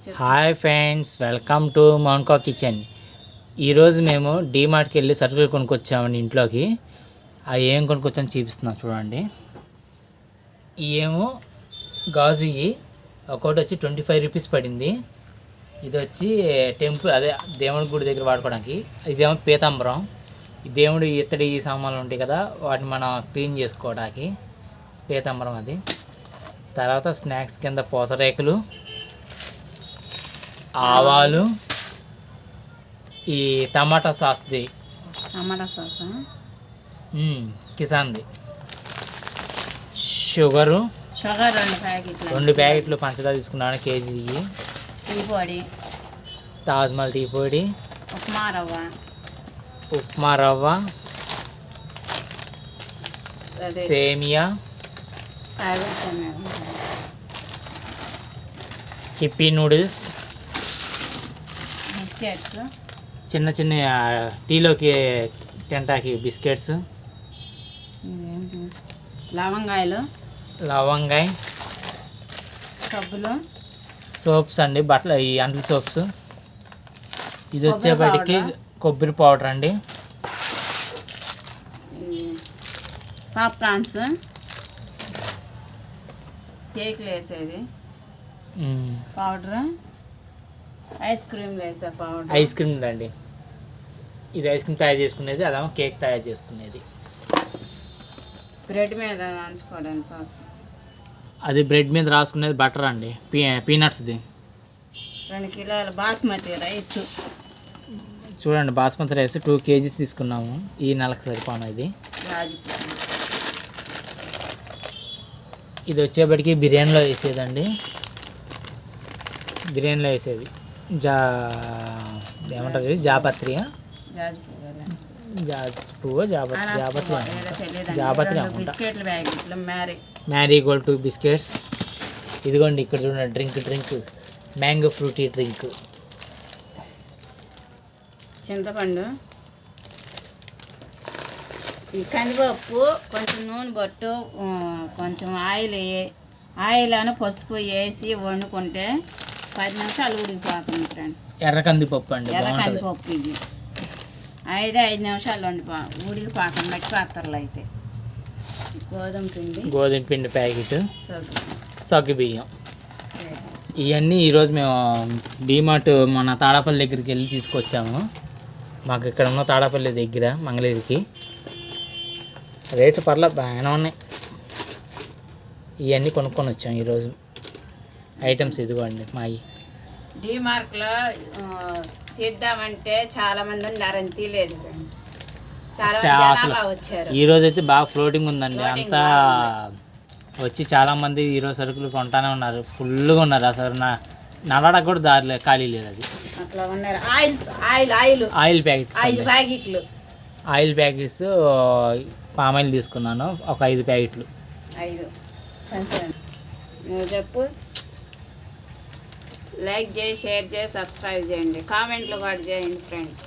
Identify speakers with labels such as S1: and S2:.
S1: Hi friends, welcome to Mounka kitchen. ఈరోజు మేము డీమార్ట్కి వెళ్ళి సరుకులు కొనుక్కొచ్చామండి ఇంట్లోకి. అవి ఏం కొనుక్కొచ్చామో చూపిస్తున్నాం చూడండి. ఇవేమో గాజు, ఒకటి వచ్చి 25 రూపీస్ పడింది. ఇది వచ్చి టెంపుల్, అదే దేవుడి గుడి దగ్గర వాడుకోవడానికి. ఇదేమో పీతాంబరం, ఈ దేవుడి ఇత్తడి సామాన్లు ఉంటాయి కదా, వాటిని మనం క్లీన్ చేసుకోవడానికి పీతాంబరం అది. తర్వాత స్నాక్స్ కింద పూతరేకులు, ఆవాలు, ఈ టమాటా సాస్ది,
S2: టమాటా సాస్
S1: కిసాన్ది, షుగరు, 2 ప్యాకెట్లు పంచదార తీసుకున్నాను కేజీ,
S2: టీ పొడి,
S1: తాజ్మహల్ టీ పొడి, ఉప్మా రవ్వ, సేమియా, హిప్పీ నూడిల్స్,
S2: బిస్కెట్స్,
S1: చిన్న చిన్న టీలోకి తింటాకి బిస్కెట్స్, లవంగాయ,
S2: సబ్బులు,
S1: సోప్స్ అండి, బట్టలు, ఈ అంట్ల సోప్స్. ఇది వచ్చేపటికి కొబ్బరి పౌడర్ అండి,
S2: పాప్కార్న్స్, కేక్లు వేసేది పౌడర్, ఐస్ క్రీమ్లు వేసే పౌడర్,
S1: ఐస్ క్రీమ్ అండి. ఇది ఐస్ క్రీమ్ తయారు చేసుకునేది, అదేమో కేక్ తయారు చేసుకునేది.
S2: బ్రెడ్ మీద నంచుకోవడానికి సాస్,
S1: అది బ్రెడ్ మీద రాసుకునేది బటర్ అండి, పీనట్స్ది.
S2: 2 కిలోల బాస్మతి రైస్.
S1: చూడండి, బాస్మతి రైస్ 2 కేజీస్ తీసుకున్నాము, ఈ నెలకు సరిపోను. ఇది వచ్చేప్పటికి బిర్యానీలో వేసేదండి, బిర్యానీలో వేసేది ఏమంటుంది, జాపత్రి, మ్యారీగోల్డ్ 2 బిస్కెట్స్. ఇదిగోండి, ఇక్కడ చూడండి, డ్రింక్ మ్యాంగో ఫ్రూటీ డ్రింక్,
S2: చింతపండు, ఈ కందిపప్పు, కొంచెం నూనె బొట్టు, కొంచెం ఆయిల్ అని పసుపు వేసి వండుకుంటే 10 నిమిషాలు ఉడికిపోతుంది ఫ్రెండ్.
S1: ఎర్ర కందిపప్పు అండి,
S2: ఎర్ర కందిపప్పు. ఇది 5 నిమిషాలు ఉడికిపోతుంది మట్టి పాత్రలు అయితే.
S1: గోధుమ పిండి ప్యాకెట్, సగ్గు బియ్యం. ఇవన్నీ ఈరోజు మేము డీమార్ట్ మన తాడాపల్లి దగ్గరికి వెళ్ళి తీసుకొచ్చాము. మాకు ఇక్కడ ఉన్న తాడాపల్లి దగ్గర మంగళగిరికి రేట్లు పర్లేదు బాగానే ఉన్నాయి. ఇవన్నీ కొనుక్కొని వచ్చాము ఈరోజు ఐటమ్స్. ఇదిగోండి మావి.
S2: డీమార్ట్లో తీద్దామంటే చాలా మంది ఉన్నారు, తీయలేదు.
S1: ఈరోజు అయితే బాగా ఫ్లోటింగ్ ఉందండి, అంతా వచ్చి చాలామంది ఈరోజు సరుకులు కొంటానే ఉన్నారు, ఫుల్గా ఉన్నారు. అసలు నడవడానికి కూడా దారి ఖాళీ లేదు. అది
S2: అట్లా ఉన్నారు. ఆయిల్
S1: ప్యాకెట్స్ పామాయిల్ తీసుకున్నాను, ఒక 5 ప్యాకెట్లు.
S2: నువ్వు చెప్పు. లైక్ చేయి, షేర్ చేయి, సబ్స్క్రైబ్ చేయండి, కామెంట్లు కూడా చేయండి ఫ్రెండ్స్.